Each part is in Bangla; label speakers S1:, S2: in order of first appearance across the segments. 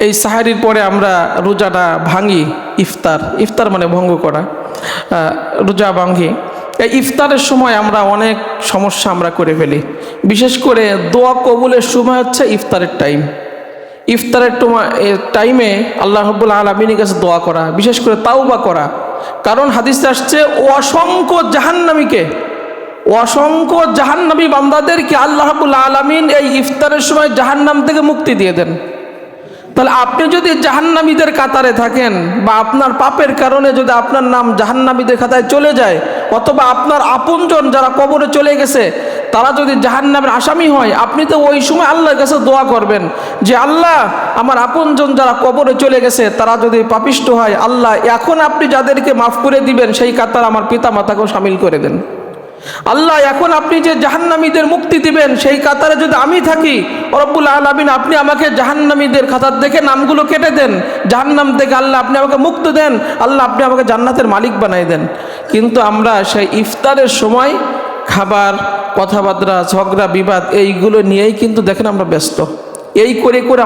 S1: এই সাহারির পরে আমরা রোজাটা ভাঙি, ইফতার মানে ভঙ্গ করা, রোজা ভাঙি। এই ইফতারের সময় আমরা অনেক সমস্যা আমরা করে ফেলি। বিশেষ করে দোয়া কবুলের সময় হচ্ছে ইফতারের টাইম। ইফতারের টাইমে আল্লাহ রাব্বুল আলামিনের কাছে দোয়া করা, বিশেষ করে তাওবা করা। কারণ হাদিসে আসছে অসংখ্য জাহান্নামী বান্দাদেরকে আল্লাহ রাব্বুল আলামিন এই ইফতারের সময় জাহান্নাম থেকে মুক্তি দিয়ে দেন। তাহলে আপনি যদি জাহান্নামীদের কাতারে থাকেন, বা আপনার পাপের কারণে যদি আপনার নাম জাহান্নামীদের খাতায় চলে যায়, অথবা আপনার আপনজন যারা কবরে চলে গেছে তারা যদি জাহান্নামের আসামি হয়, আপনি তো ওই সময় আল্লাহর কাছে দোয়া করবেন যে আল্লাহ, আমার আপনজন যারা কবরে চলে গেছে তারা যদি পাপিষ্ট হয়, আল্লাহ এখন আপনি যাদেরকে মাফ করে দিবেন সেই কাতার আমার পিতা মাতাকেও শামিল করে দেন। আল্লাহ এখন আপনি যে জাহান্নামীদের মুক্তি দিবেন সেই কাতারে যদি আমি থাকি, রব্বুল আলামিন আপনি আমাকে জাহান্নামীদের খাতার দেখে নামগুলো কেটে দেন, জাহান্নাম থেকে আল্লাহ আপনি আমাকে মুক্ত দেন, আল্লাহ আপনি আমাকে জান্নাতের মালিক বানাই দেন। কিন্তু আমরা সেই ইফতারের সময় খাবার, কথাবার্তা, ঝগড়া, বিবাদ এইগুলো নিয়েই কিন্তু দেখেন আমরা ব্যস্ত। এই করে করে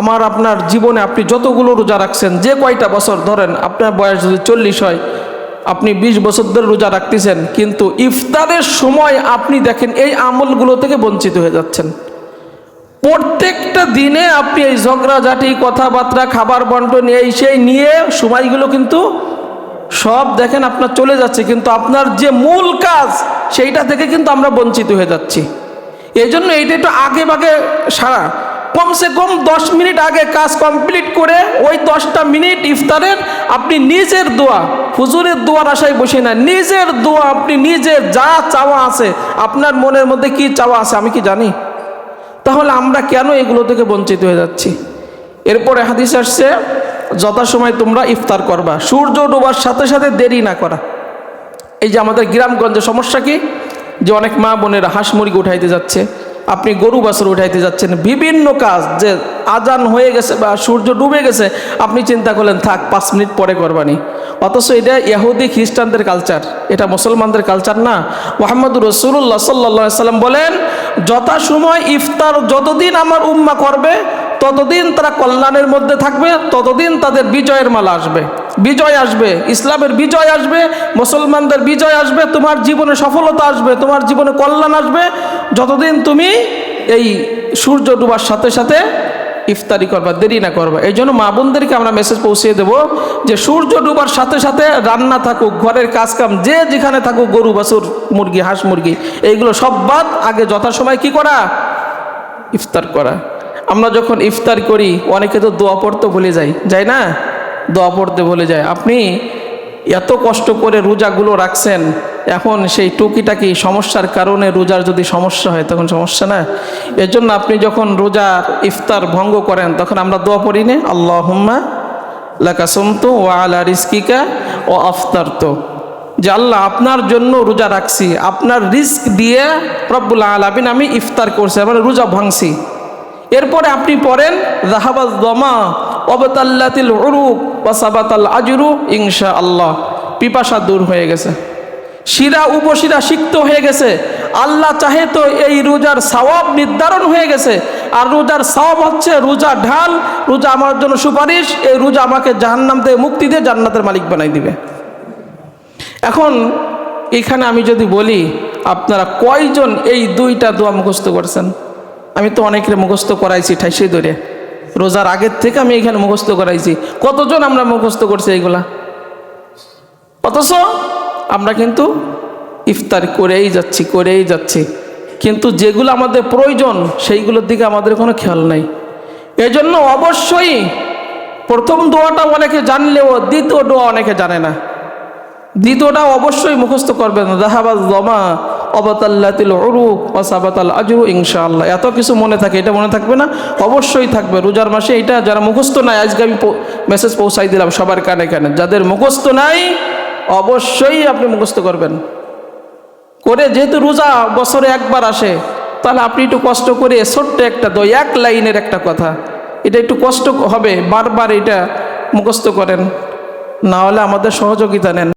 S1: আমার আপনার জীবনে আপনি যতগুলো রোজা রাখছেন, যে কয়টা বছর ধরেন, আপনার বয়স যদি 40 হয়, আপনি 20 বছর ধরে রোজা রাখতেছেন, কিন্তু ইফতারের সময় আপনি দেখেন এই আমলগুলো থেকে বঞ্চিত হয়ে যাচ্ছেন। প্রত্যেকটা দিনে আপনি এই ঝগড়াঝাটি, কথাবার্তা, খাবার বন্টন সেই নিয়ে সময়গুলো কিন্তু সব দেখেন আপনার চলে যাচ্ছে, কিন্তু আপনার যে মূল কাজ সেইটা থেকে কিন্তু আমরা বঞ্চিত হয়ে যাচ্ছি। এই জন্য এইটা একটু আগে ভাগে সারা, কমসে কম 10 মিনিট আগে কাজ কমপ্লিট করে ওই 10টা মিনিট ইফতারের আপনি নিজের দোয়া, হুজুরের দোয়ার আশায় বসে না, নিজের দোয়া, আপনি নিজের যা চাওয়া আছে, আপনার মনের মধ্যে কি চাওয়া আছে আমি কি জানি? তাহলে আমরা কেন এগুলো থেকে বঞ্চিত হয়ে যাচ্ছি? এরপরে হাদিস আসছে যথাসময় তোমরা ইফতার করবা, সূর্য ডোবার সাথে সাথে দেরি না করা। এই যে আমাদের গ্রামগঞ্জে সমস্যা কি, যে অনেক মা বোনেরা হাঁস মুরগি উঠাইতে যাচ্ছে, আপনি গরু বাছুর উঠাইতে যাচ্ছেন, বিভিন্ন কাজ, যে আজান হয়ে গেছে বা সূর্য ডুবে গেছে, আপনি চিন্তা করলেন থাক 5 মিনিট পরে করবানি। অথচ এটা ইহুদি খ্রিস্টানদের কালচার, এটা মুসলমানদের কালচার না। মুহাম্মদুর রাসূলুল্লাহ সাল্লাল্লাহু আলাইহি সাল্লাম বলেন, যথাসময় ইফতার যতদিন আমার উম্মাহ করবে ততদিন তারা কল্যাণের মধ্যে থাকবে, ততদিন তাদের বিজয়ের মালা আসবে, বিজয় আসবে, ইসলামের বিজয় আসবে, মুসলমানদের বিজয় আসবে, তোমার জীবনে সফলতা আসবে, তোমার জীবনে কল্যাণ আসবে যতদিন তুমি এই সূর্য ডুবার সাথে সাথে ইফতারি করবা, দেরি না করবা। এই জন্য মা বোনদেরকে আমরা মেসেজ পৌঁছিয়ে দেব যে সূর্য ডুবার সাথে সাথে রান্না থাকুক, ঘরের কাজকাম যে যেখানে থাকুক, গরু বাছুর, মুরগি, হাঁস মুরগি, এইগুলো সব বাদ, আগে যথাসময় কি করা? ইফতার করা। আমরা যখন ইফতার করি অনেকে তো দোয়া পড়তে ভুলে যায় না? দোয়া পড়তে ভুলে যায়। আপনি এত কষ্ট করে রোজাগুলো রাখছেন, এখন সেই টুকিটাকি সমস্যার কারণে রোজার যদি সমস্যা হয় তখন সমস্যা না? এর জন্য আপনি যখন রোজার ইফতার ভঙ্গ করেন তখন আমরা দোয়া পড়ি না, আল্লাহুম্মা লাকা সুমতু ওয়া আলা রিজকিকা ওয়া আফতারতু, যে আল্লাহ আপনার জন্য রোজা রাখছি, আপনার রিস্ক দিয়ে রব্বুল আলামিন আমি ইফতার করছি, মানে রোজা ভাঙছি। এরপরে আপনি পড়েন যাহাবাজ যামা ওয়াবাতাল্লাতিল উরুক ওয়া সাবাতাল আজরু ইনশাআল্লাহ, পিপাসা দূর হয়ে গেছে, শিরা উপশিরা সিক্ত হয়ে গেছে, আল্লাহ চাহে তো এই রোজার সওয়াব নির্ধারণ হয়ে গেছে। আর রোজার সওয়াব হচ্ছে রোজা ঢাল, রোজা আমার জন্য সুপারিশ, এই রোজা আমাকে জাহান্নাম থেকে মুক্তি দিয়ে জান্নাতের মালিক বানাই দিবে। এখন এখানে আমি যদি বলি, আপনারা কয়জন এই 2টা দোয়া মুখস্থ করছেন? আমি তো অনেকের মুখস্থ করাইছি ঠাইসে ধরে, রোজার আগের থেকে আমি এখানে মুখস্থ করাইছি। কতজন আমরা মুখস্থ করছি এইগুলা? অথচ আমরা কিন্তু ইফতার করেই যাচ্ছি, কিন্তু যেগুলো আমাদের প্রয়োজন সেইগুলোর দিকে আমাদের কোনো খেয়াল নাই। এই জন্য অবশ্যই প্রথম দোয়াটা অনেকে জানলেও দ্বিতীয় দোয়া অনেকে জানে না। দ্বিতীয়টা অবশ্যই মুখস্থ করবেন, যাহাবাজ যামা ওয়াবাতাল্লাতিল উরুক ওয়া সাবাতাল আজরু ইনশাআল্লাহ। এত কিছু মনে থাকে, এটা মনে থাকবে না? অবশ্যই থাকবে। রোজার মাসে এটা যারা মুখস্থ নাই, আজকে আমি মেসেজ পৌঁছাই দিলাম সবার কানে কানে, যাদের মুখস্থ নাই অবশ্যই আপনি মুখস্থ করবেন। করে যেহেতু রোজা বছরে একবার আসে, তাহলে আপনি একটু কষ্ট করে ছোট্ট একটা দোয়া, 1 লাইনের একটা কথা, এটা একটু কষ্ট হবে, বারবার এটা মুখস্থ করেন, না হলে আমাদের সহযোগিতা নেন।